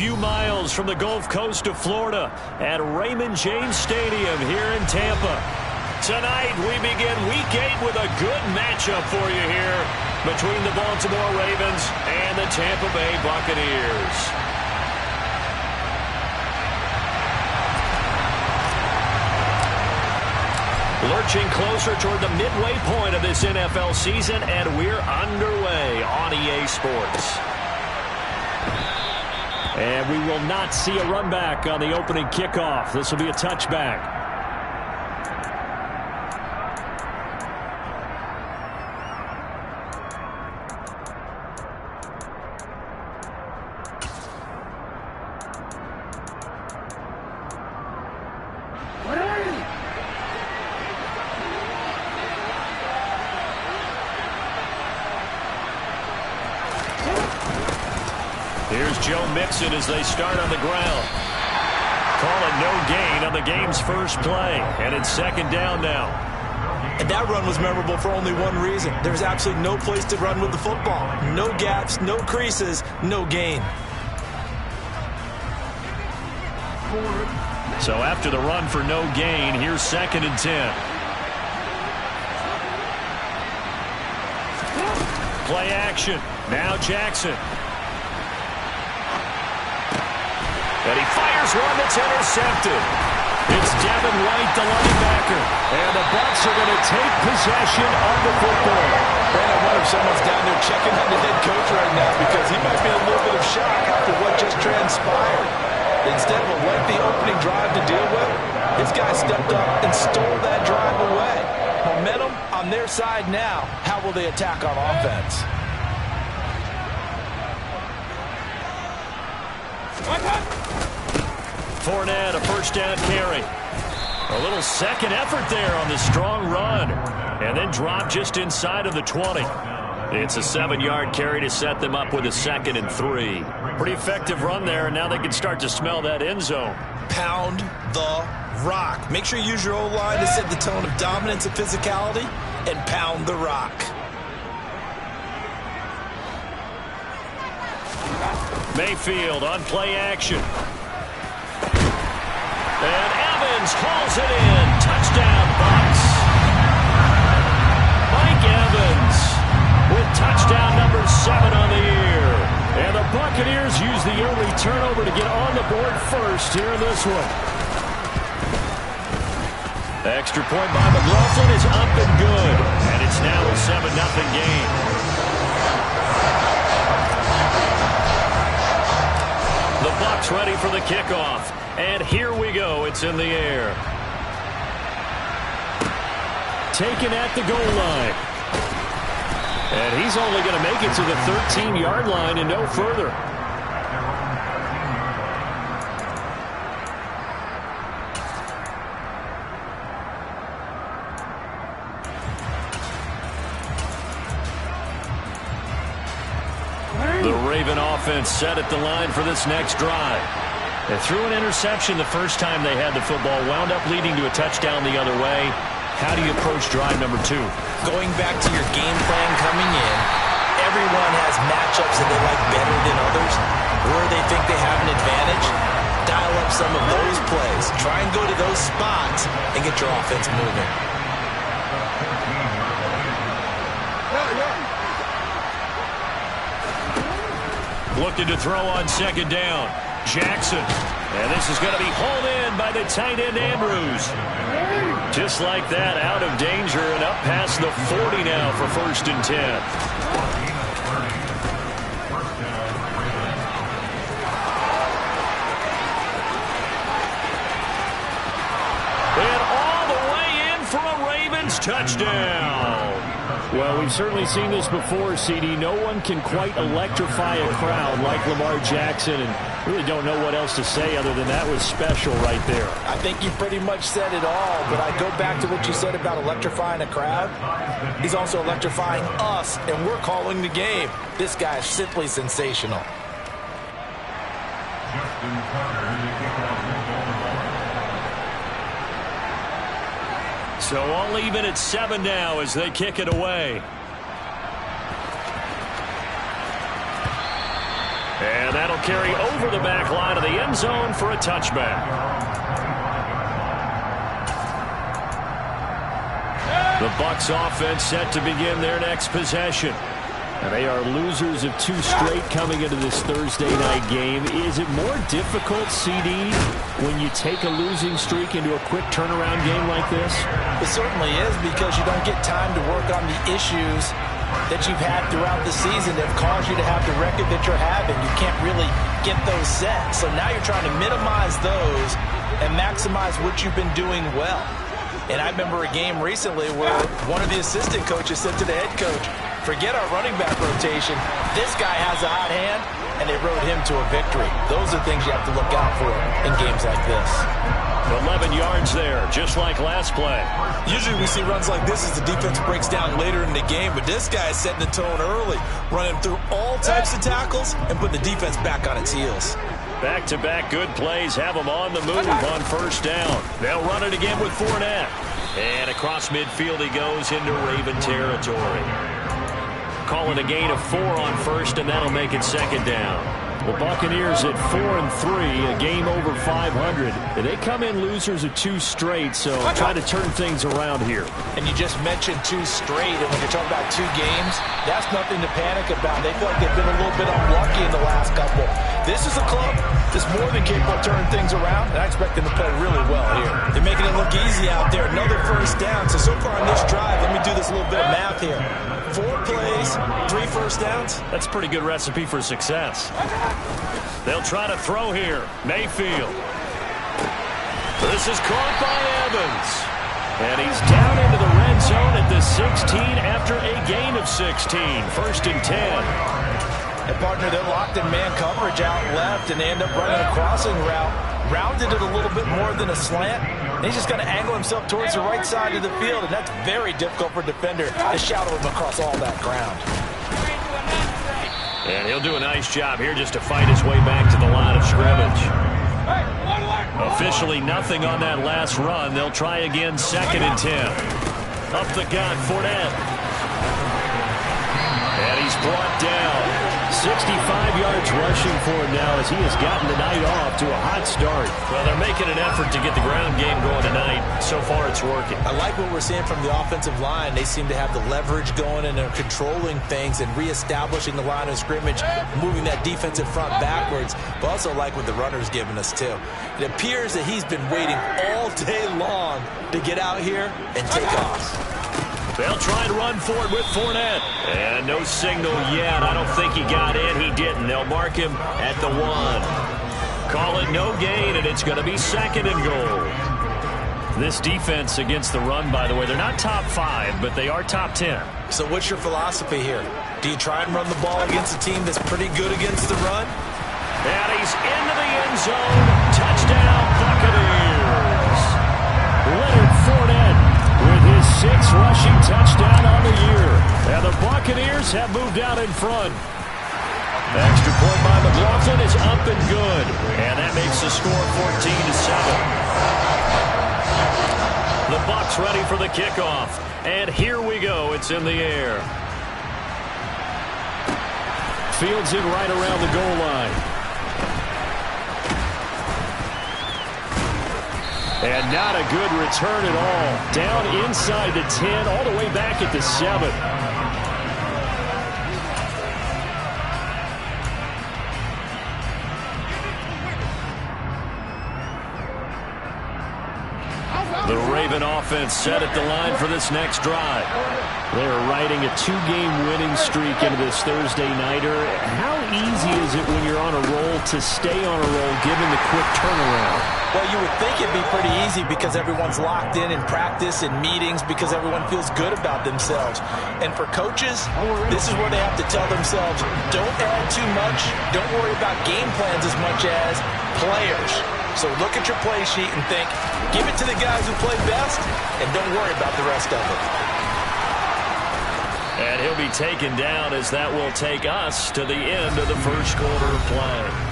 few miles from the Gulf Coast of Florida at Raymond James Stadium here in Tampa. Tonight, we begin Week 8 with a good matchup for you here between the Baltimore Ravens and the Tampa Bay Buccaneers. Lurching closer toward the midway point of this NFL season, and we're underway on EA Sports. And we will not see a run back on the opening kickoff. This will be a touchback. Here's Joe Mixon as they start on the ground. Call it no gain on the game's first play. And it's second down now. And that run was memorable for only one reason. There's absolutely no place to run with the football. No gaps, no creases, no gain. So after the run for no gain, here's second and 10. Play action. Now Jackson. And he fires one that's intercepted. It's Devin White, the linebacker. And the Bucs are going to take possession of the football. Man, I wonder if someone's down there checking on the head coach right now because he might be in a little bit of shock after what just transpired. Instead of a lengthy opening drive to deal with, his guy stepped up and stole that drive away. Momentum on their side now. How will they attack on offense? Fournette, a first down carry. A little second effort there on the strong run. And then drop just inside of the 20. It's a 7-yard carry to set them up with a 2nd and 3. Pretty effective run there, and now they can start to smell that end zone. Pound the rock. Make sure you use your O-line to set the tone of dominance and physicality, and pound the rock. Mayfield on play action. And Evans calls it in. Touchdown, Bucs. Mike Evans with touchdown number 7 on the year. And the Buccaneers use the early turnover to get on the board first here in this one. Extra point by McLaughlin is up and good. And it's now a 7-0 game. The Bucs ready for the kickoff. And here we go. It's in the air. Taken at the goal line. And he's only going to make it to the 13-yard line and no further. The Raven offense set at the line for this next drive. They threw an interception the first time they had the football, wound up leading to a touchdown the other way. How do you approach drive number 2? Going back to your game plan coming in, everyone has matchups that they like better than others, or they think they have an advantage. Dial up some of those plays. Try and go to those spots and get your offense moving. Looking to throw on second down. Jackson. And this is going to be hauled in by the tight end Andrews. Just like that, out of danger and up past the 40 now for 1st and 10. And all the way in for a Ravens touchdown. Well, we've certainly seen this before, CD. No one can quite electrify a crowd like Lamar Jackson, and really don't know what else to say other than that was special right there. I think you pretty much said it all, but I go back to what you said about electrifying a crowd. He's also electrifying us, and we're calling the game. This guy is simply sensational. So all even at 7 now as they kick it away. And that'll He'll carry over the back line of the end zone for a touchback. The Bucs offense set to begin their next possession. And they are losers of 2 straight coming into this Thursday night game. Is it more difficult, CD, when you take a losing streak into a quick turnaround game like this? It certainly is, because you don't get time to work on the issues that you've had throughout the season that have caused you to have the record that you're having. You can't really get those set. So now you're trying to minimize those and maximize what you've been doing well. And I remember a game recently where one of the assistant coaches said to the head coach, forget our running back rotation. This guy has a hot hand, and they rode him to a victory. Those are things you have to look out for in games like this. 11 yards there, just like last play. Usually we see runs like this as the defense breaks down later in the game, but this guy is setting the tone early, running through all types of tackles and putting the defense back on its heels. Back-to-back good plays have them on the move on first down. They'll run it again with Fournette. And across midfield he goes into Raven territory. Call it a gain of 4 on first, and that'll make it second down. The Buccaneers at 4-3, a game over 500. And they come in losers of 2 straight, so try to turn things around here. And you just mentioned 2 straight, and when you're talking about 2 games, that's nothing to panic about. They feel like they've been a little bit unlucky in the last couple. This is a club that's more than capable of turning things around, and I expect them to play really well here. They're making it look easy out there. Another first down. So far on this drive, let me do this little bit of math here. 4 plays, 3 first downs. That's a pretty good recipe for success. They'll try to throw here. Mayfield. This is caught by Evans. And he's down into the red zone at the 16 after a gain of 16. First and 10. And partner, they're locked in man coverage out left, and they end up running a crossing route. Rounded it a little bit more than a slant. And he's just going to angle himself towards the right side of the field, and that's very difficult for a defender to shadow him across all that ground. And he'll do a nice job here just to fight his way back to the line of scrimmage. Officially nothing on that last run. They'll try again, second and 10. Up the gut, Fournette. And he's brought down. 65 yards rushing for him now as he has gotten the night off to a hot start. Well, they're making an effort to get the ground game going tonight. So far, it's working. I like what we're seeing from the offensive line. They seem to have the leverage going, and they're controlling things and reestablishing the line of scrimmage, moving that defensive front backwards. But also like what the runner's giving us, too. It appears that he's been waiting all day long to get out here and take off. They'll try and run for it with Fournette. And no signal yet. I don't think he got in. He didn't. They'll mark him at the 1. Call it no gain, and it's going to be second and goal. This defense against the run, by the way, they're not top 5, but they are top 10. So what's your philosophy here? Do you try and run the ball against a team that's pretty good against the run? And he's into the end zone. Touchdown, Buccaneers. Leonard Fournette with his 6th rushing touchdown on the year. And the Buccaneers have moved out in front. Extra point by McLaughlin is up and good. And that makes the score 14-7. The Bucs ready for the kickoff. And here we go. It's in the air. Fields it right around the goal line. And not a good return at all. Down inside the 10, all the way back at the 7. The Raven offense set at the line for this next drive. They're riding a 2-game winning streak into this Thursday nighter. How easy is it when you're on a roll to stay on a roll given the quick turnaround? Well, you would think it'd be pretty easy because everyone's locked in practice and meetings because everyone feels good about themselves. And for coaches, this is where they have to tell themselves, don't add too much. Don't worry about game plans as much as players. So look at your play sheet and think, give it to the guys who play best, and don't worry about the rest of it. And he'll be taken down as that will take us to the end of the first quarter of play.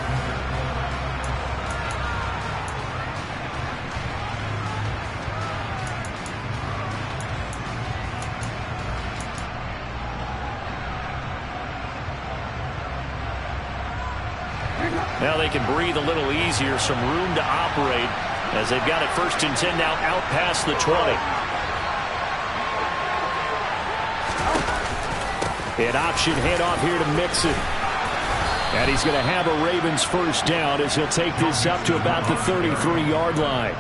Now they can breathe a little easier, some room to operate as they've got it 1st and 10 now out past the 20. An option handoff here to Mixon. And he's going to have a Ravens first down as he'll take this up to about the 33-yard line.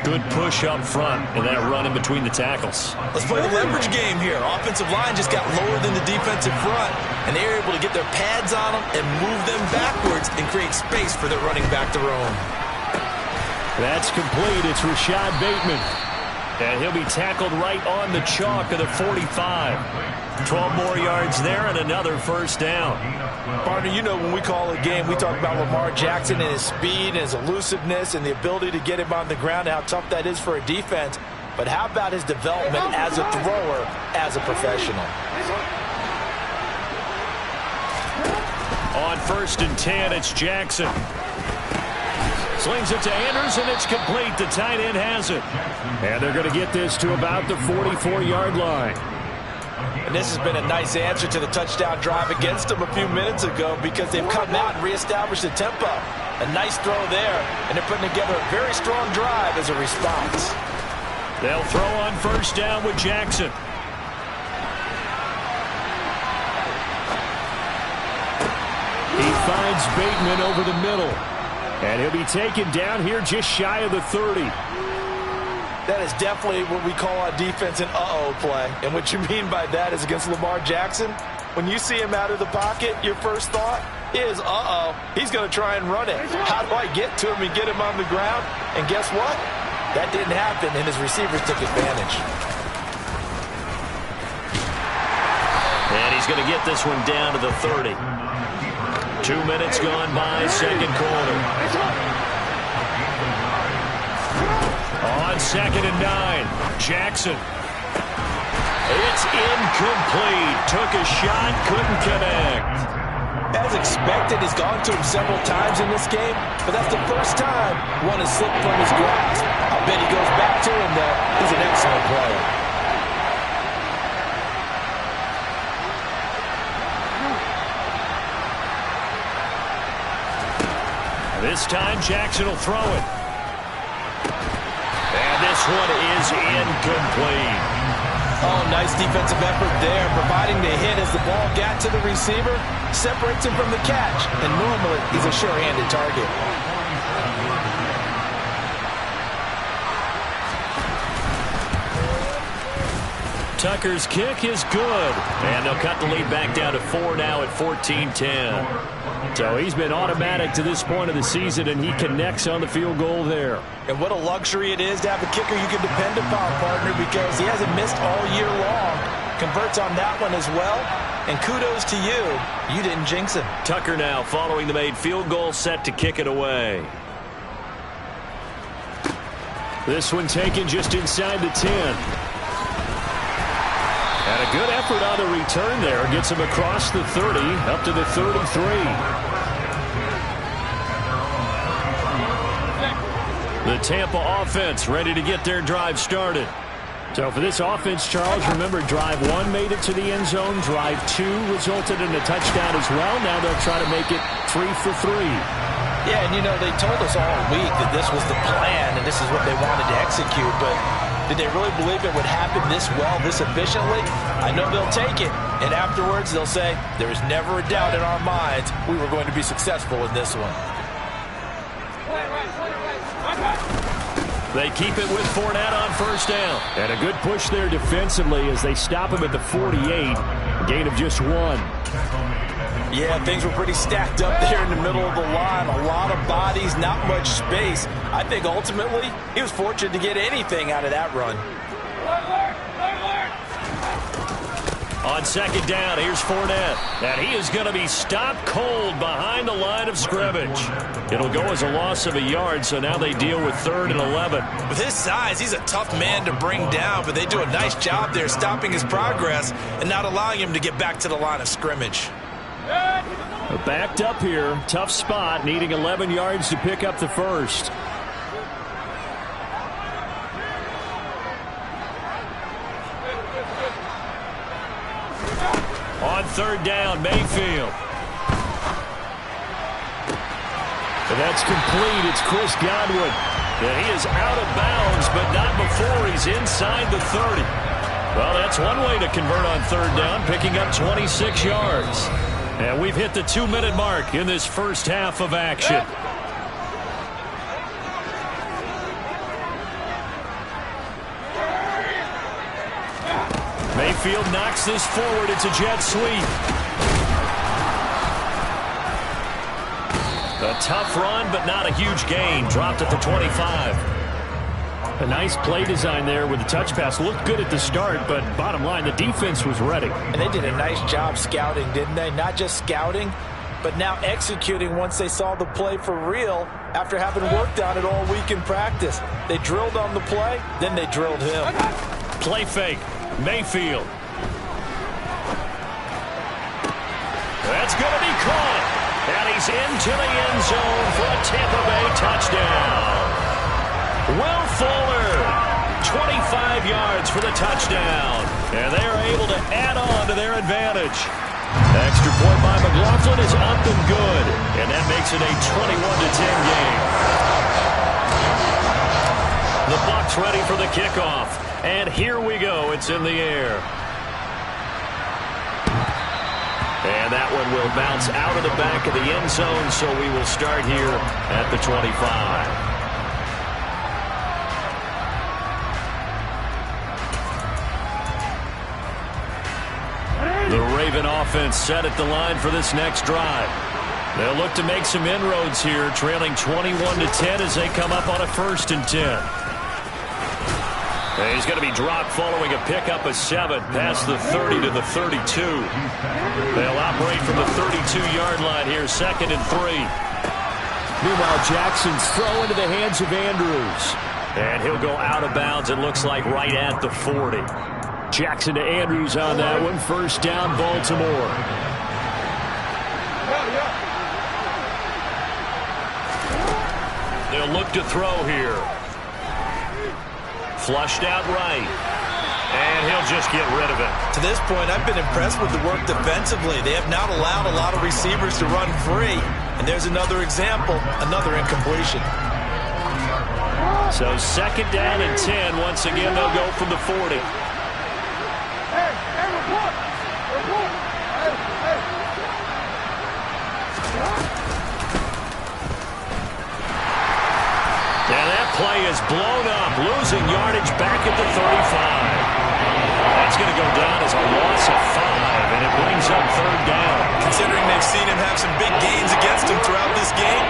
Good push up front and that run in between the tackles. Let's play the leverage game here. Offensive line just got lower than the defensive front, and they were able to get their pads on them and move them backwards and create space for their running back to roam. That's complete. It's Rashad Bateman. And he'll be tackled right on the chalk of the 45. 12 more yards there and another first down. Partner, you know when we call a game, we talk about Lamar Jackson and his speed and his elusiveness and the ability to get him on the ground and how tough that is for a defense. But how about his development as a thrower, as a professional? On 1st and 10, it's Jackson. Slings it to Andrews, and it's complete. The tight end has it. And they're going to get this to about the 44-yard line. And this has been a nice answer to the touchdown drive against them a few minutes ago because they've come out and reestablished the tempo. A nice throw there, and they're putting together a very strong drive as a response. They'll throw on 1st down with Jackson. He finds Bateman over the middle. And he'll be taken down here just shy of the 30. That is definitely what we call on defense an uh-oh play. And what you mean by that is against Lamar Jackson, when you see him out of the pocket, your first thought is, uh-oh, he's going to try and run it. How do I get to him and get him on the ground? And guess what? That didn't happen, and his receivers took advantage. And he's going to get this one down to the 30. 2 minutes gone by, second quarter. On 2nd and 9, Jackson. It's incomplete. Took a shot, couldn't connect. As expected, he's gone to him several times in this game, but that's the first time one has slipped from his grasp. I bet he goes back to him, though. He's an excellent player. This time, Jackson will throw it. And this one is incomplete. Oh, nice defensive effort there, providing the hit as the ball got to the receiver, separates him from the catch, and normally he's a sure-handed target. Tucker's kick is good. And they'll cut the lead back down to 4 now at 14-10. So he's been automatic to this point of the season, and he connects on the field goal there. And what a luxury it is to have a kicker you can depend upon, partner, because he hasn't missed all year long. Converts on that one as well. And kudos to you. You didn't jinx him. Tucker now following the made field goal, set to kick it away. This one taken just inside the 10. And a good effort on the return there. Gets him across the 30, up to the 33. The Tampa offense ready to get their drive started. So for this offense, Charles, remember drive 1 made it to the end zone. Drive 2 resulted in a touchdown as well. Now they'll try to make it 3 for 3. Yeah, and you know, they told us all week that this was the plan and this is what they wanted to execute, but did they really believe it would happen this well, this efficiently? I know they'll take it, and afterwards they'll say, there was never a doubt in our minds we were going to be successful in this one. They keep it with Fournette on first down. And a good push there defensively as they stop him at the 48. A gain of just 1. Yeah, things were pretty stacked up there in the middle of the line. A lot of bodies, not much space. I think ultimately he was fortunate to get anything out of that run. On second down, here's Fournette. And he is going to be stopped cold behind the line of scrimmage. It'll go as a loss of a yard, so now they deal with 3rd and 11. With his size, he's a tough man to bring down, but they do a nice job there stopping his progress and not allowing him to get back to the line of scrimmage. Backed up here, tough spot, needing 11 yards to pick up the first. On 3rd down, Mayfield. That's complete. It's Chris Godwin. And he is out of bounds, but not before he's inside the 30. Well, that's one way to convert on third down, picking up 26 yards. And we've hit the 2-minute mark in this first half of action. Mayfield knocks this forward. It's a jet sweep. A tough run, but not a huge gain. Dropped at the 25. A nice play design there with the touch pass. Looked good at the start, but bottom line, the defense was ready. And they did a nice job scouting, didn't they? Not just scouting, but now executing once they saw the play for real after having worked on it all week in practice. They drilled on the play, then they drilled him. Play fake. Mayfield. That's going to be caught. And he's into the end zone for a Tampa Bay touchdown. Will Fuller, 25 yards for the touchdown. And they are able to add on to their advantage. Extra point by McLaughlin is up and good. And that makes it a 21-10 game. The Bucs ready for the kickoff. And here we go. It's in the air. And that one will bounce out of the back of the end zone, so we will start here at the 25. The Raven offense set at the line for this next drive. They'll look to make some inroads here, trailing 21-10 as they come up on a 1st and 10. And he's going to be dropped following a pickup of 7 past the 30 to the 32. They'll operate from the 32-yard line here, 2nd and 3. Meanwhile, Jackson's throw into the hands of Andrews. And he'll go out of bounds, it looks like, right at the 40. Jackson to Andrews on that one. 1st down, Baltimore. They'll look to throw here. Flushed out right. And he'll just get rid of it. To this point, I've been impressed with the work defensively. They have not allowed a lot of receivers to run free. And there's another example, another incompletion. So 2nd down and 10. Once again, they'll go from the 40. And that play is blown up, losing yardage back at the 35. That's going to go down as a loss of 5, and it brings up 3rd down. Considering they've seen him have some big gains against him throughout this game,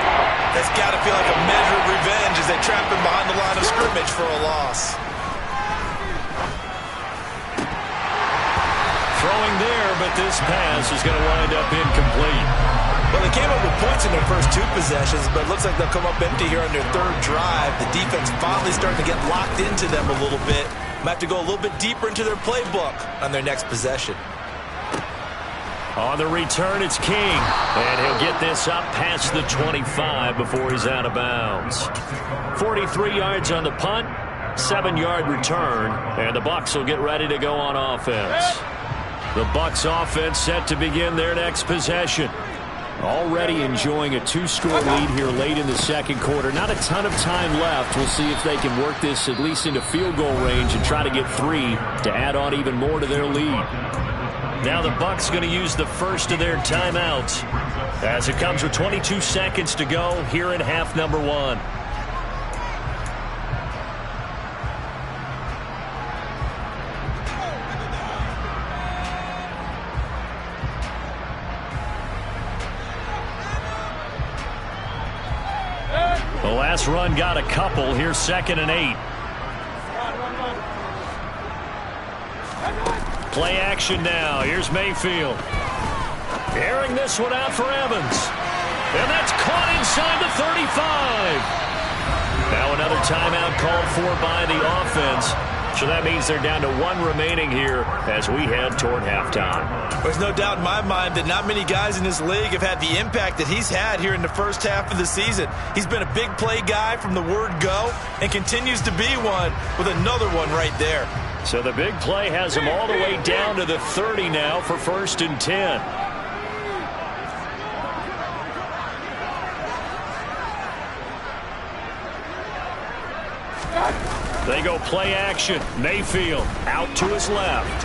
that's got to feel like a measure of revenge as they trap him behind the line of scrimmage for a loss. Throwing there, but this pass is going to wind up incomplete. Well, they came up with points in their first 2 possessions, but it looks like they'll come up empty here on their 3rd drive. The defense finally starting to get locked into them a little bit. Might have to go a little bit deeper into their playbook on their next possession. On the return, it's King. And he'll get this up past the 25 before he's out of bounds. 43 yards on the punt, 7-yard return, and the Bucs will get ready to go on offense. The Bucs offense set to begin their next possession. Already enjoying a 2-score lead here late in the 2nd quarter. Not a ton of time left. We'll see if they can work this at least into field goal range and try to get 3 to add on even more to their lead. Now the Bucs going to use the first of their timeouts as it comes with 22 seconds to go here in half number 1. The last run got a couple. Here's 2nd and 8. Play action now. Here's Mayfield. Airing this one out for Evans. And that's caught inside the 35. Now another timeout called for by the offense. So that means they're down to 1 remaining here as we head toward halftime. There's no doubt in my mind that not many guys in this league have had the impact that he's had here in the first half of the season. He's been a big play guy from the word go and continues to be one with another one right there. So the big play has him all the way down to the 30 now for 1st and 10. They go play action. Mayfield out to his left.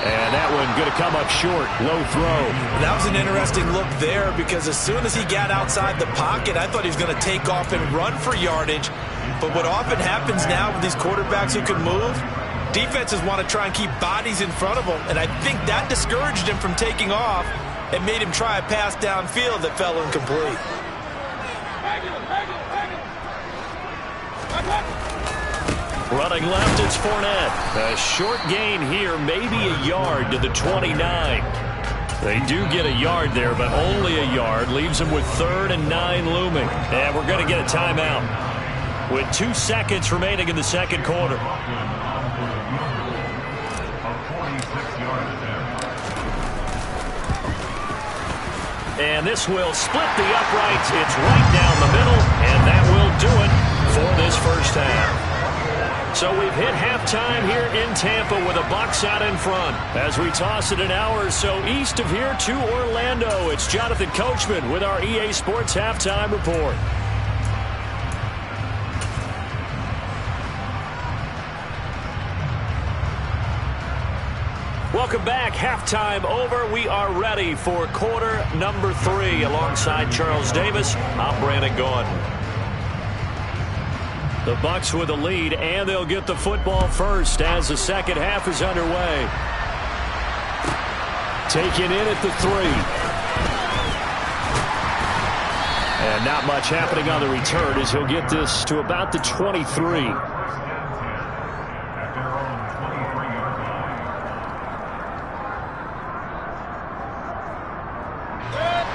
And that one going to come up short. Low throw. That was an interesting look there because as soon as he got outside the pocket, I thought he was going to take off and run for yardage. But what often happens now with these quarterbacks who can move, defenses want to try and keep bodies in front of them. And I think that discouraged him from taking off and made him try a pass downfield that fell incomplete. Running left, it's Fournette. A short gain here, maybe a yard to the 29. They do get a yard there, but only a yard. Leaves them with 3rd and 9 looming. And we're going to get a timeout with 2 seconds remaining in the second quarter. And this will split the uprights. It's right down the middle, and that will do it for this first half. So we've hit halftime here in Tampa with the Bucs out in front. As we toss it an hour or so east of here to Orlando, it's Jonathan Coachman with our EA Sports Halftime Report. Welcome back. Halftime over. We are ready for quarter number 3. Alongside Charles Davis, I'm Brandon Gordon. The Bucs with a lead, and they'll get the football first as the second half is underway. Taken in at the 3. And not much happening on the return as he'll get this to about the 23.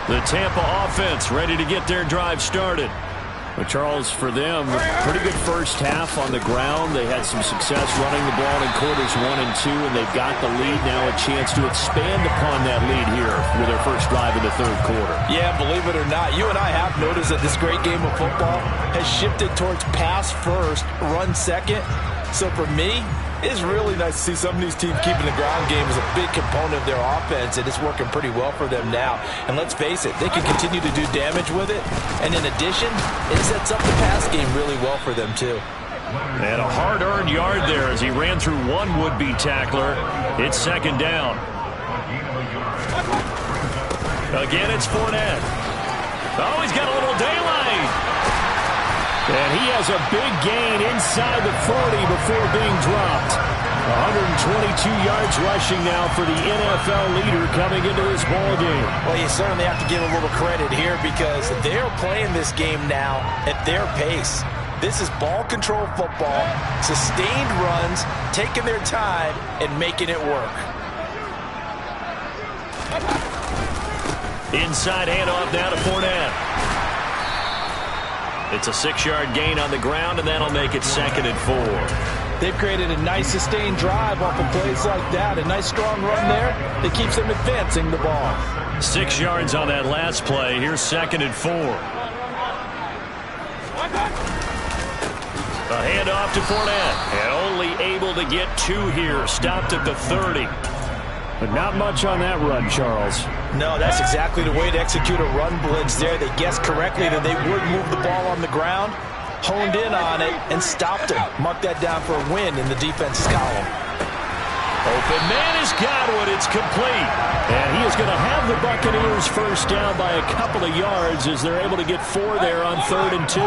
The Tampa offense ready to get their drive started. But Charles, for them, pretty good first half on the ground. They had some success running the ball in quarters 1 and 2, and they've got the lead now, a chance to expand upon that lead here with their first drive in the third quarter. Yeah, believe it or not, you and I have noticed that this great game of football has shifted towards pass first, run second. So for me, it's really nice to see some of these teams keeping the ground game as a big component of their offense, and it's working pretty well for them now. And let's face it, they can continue to do damage with it. And in addition, it sets up the pass game really well for them, too. And a hard-earned yard there as he ran through one would-be tackler. It's second down. Again, it's Fournette. Oh, he's got a little daylight. And he has a big gain inside the 40 before being dropped. 122 yards rushing now for the NFL leader coming into this ballgame. Well, you certainly have to give a little credit here because they're playing this game now at their pace. This is ball control football, sustained runs, taking their time, and making it work. Inside handoff now to Fournette. It's a 6-yard gain on the ground, and that'll make it 2nd and 4. They've created a nice sustained drive off of plays like that. A nice strong run there that keeps them advancing the ball. 6 yards on that last play. Here's 2nd and 4. A handoff to Fournette. And only able to get 2 here. Stopped at the 30. But not much on that run, Charles. No, that's exactly the way to execute a run blitz there. They guessed correctly that they would move the ball on the ground, honed in on it, and stopped him. Mark that down for a win in the defense's column. Open man is Godwin. It's complete. And he is going to have the Buccaneers first down by a couple of yards as they're able to get 4 there on 3rd and 2.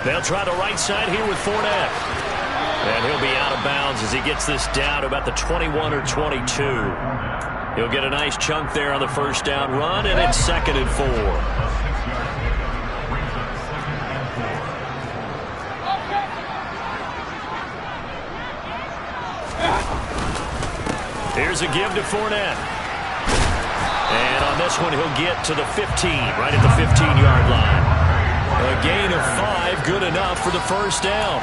They'll try the right side here with Fournette. And he'll be out of bounds as he gets this down to about the 21 or 22. He'll get a nice chunk there on the first down run, and it's 2nd and 4. Here's a give to Fournette. And on this one, he'll get to the 15, right at the 15-yard line. A gain of 5, good enough for the first down.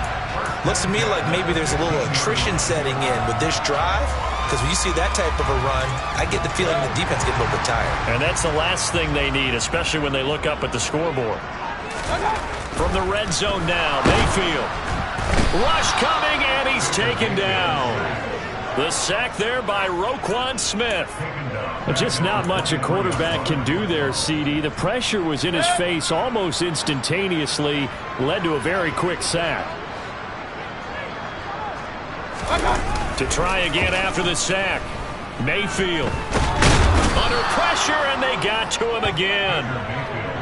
Looks to me like maybe there's a little attrition setting in with this drive. Because when you see that type of a run, I get the feeling the defense gets a little bit tired. And that's the last thing they need, especially when they look up at the scoreboard. From the red zone now, Mayfield. Rush coming, and he's taken down. The sack there by Roquan Smith. Just not much a quarterback can do there, CD. The pressure was in his face almost instantaneously, led to a very quick sack. To try again after the sack. Mayfield. Under pressure, and they got to him again.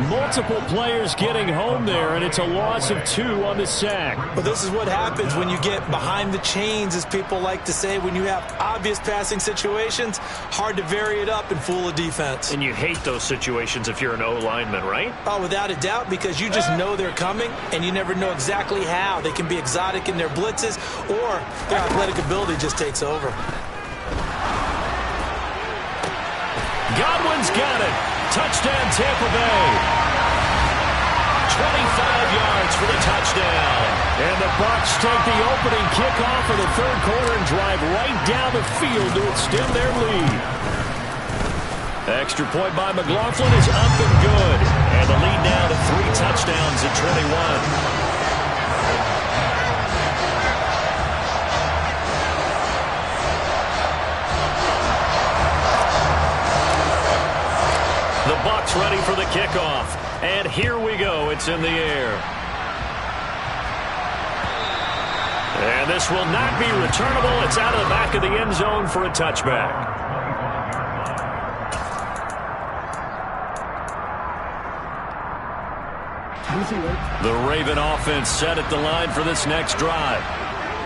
Multiple players getting home there, and it's a loss of 2 on the sack. Well, this is what happens when you get behind the chains, as people like to say. When you have obvious passing situations, hard to vary it up and fool a defense. And you hate those situations if you're an O-lineman, right? Oh, without a doubt, because you just know they're coming, and you never know exactly how. They can be exotic in their blitzes, or their athletic ability just takes over. Godwin's got it. Touchdown, Tampa Bay. 25 yards for the touchdown. And the Bucs take the opening kickoff of the third quarter and drive right down the field to extend their lead. Extra point by McLaughlin is up and good. And the lead now to 3 touchdowns at 21. The Bucs ready for the kickoff. And here we go. It's in the air. And this will not be returnable. It's out of the back of the end zone for a touchback. The Raven offense set at the line for this next drive.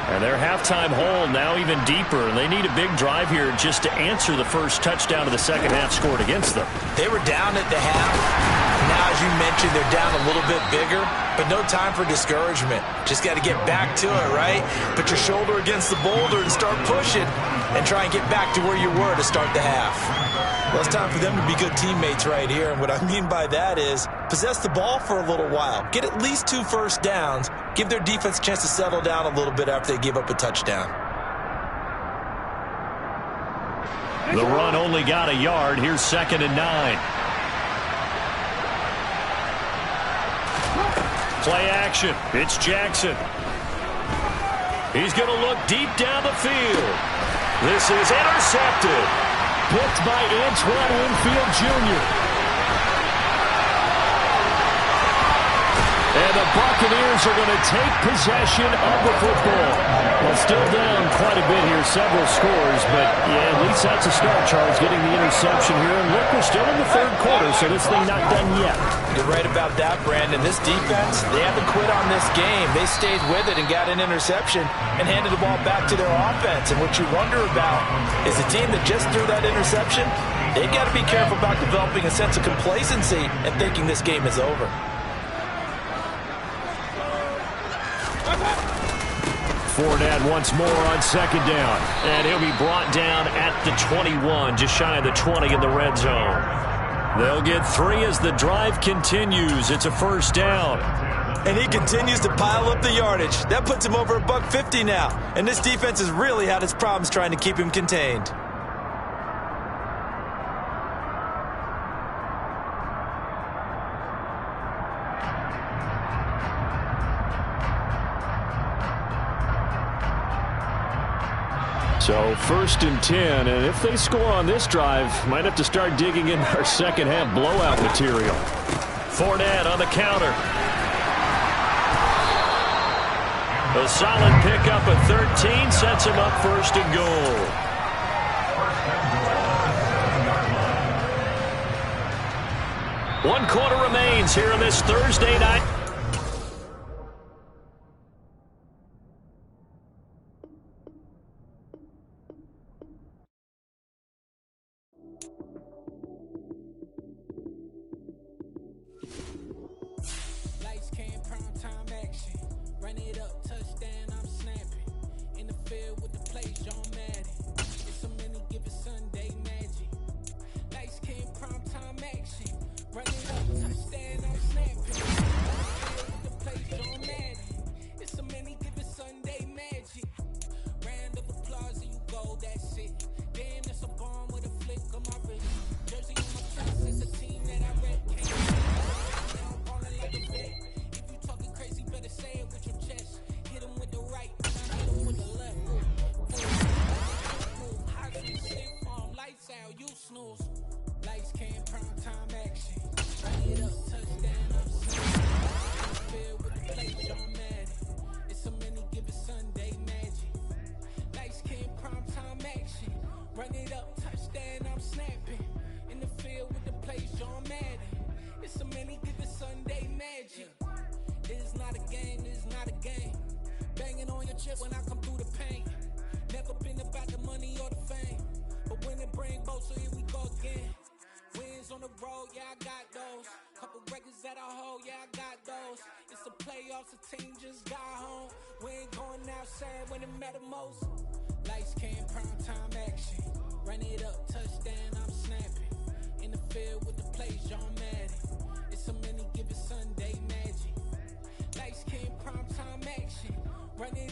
And their halftime hole now even deeper, and they need a big drive here just to answer the first touchdown of the second half scored against them. They were down at the half. Now, as you mentioned, they're down a little bit bigger, but no time for discouragement. Just got to get back to it, right? Put your shoulder against the boulder and start pushing and try and get back to where you were to start the half. Well, it's time for them to be good teammates right here, and what I mean by that is possess the ball for a little while. Get at least 2 first downs. Give their defense a chance to settle down a little bit after they give up a touchdown. The run only got a yard. Here's 2nd and 9. Play action. It's Jackson. He's going to look deep down the field. This is intercepted. Picked by Antoine Winfield Jr. And the Buccaneers are going to take possession of the football. Well, still down quite a bit here, several scores, but yeah, at least that's a start, Charles, getting the interception here. And look, we're still in the third quarter, so this thing not done yet. You're right about that, Brandon. This defense, they haven't quit on this game. They stayed with it and got an interception and handed the ball back to their offense. And what you wonder about is a team that just threw that interception, they've got to be careful about developing a sense of complacency and thinking this game is over. Fournette once more on 2nd down. And he'll be brought down at the 21, just shy of the 20 in the red zone. They'll get 3 as the drive continues. It's a first down. And he continues to pile up the yardage. That puts him over $150 now. And this defense has really had its problems trying to keep him contained. So 1st and 10, and if they score on this drive, might have to start digging into our second half blowout material. Fournette on the counter. A solid pickup at 13 sets him up 1st and goal. One quarter remains here on this Thursday night. chip when I come through the paint. Never been about the money or the fame, but when it bring both, so here we go again. Wins on the road, yeah, I got those. Couple records that I hold, yeah, I got those. It's the playoffs, the team just got home. We ain't going outside when it matter most. Lights came, prime time action. Run it up, touchdown, I'm snapping. In the field with the plays, John Madden. It's a many given Sunday magic. Lights came, prime time action. Run it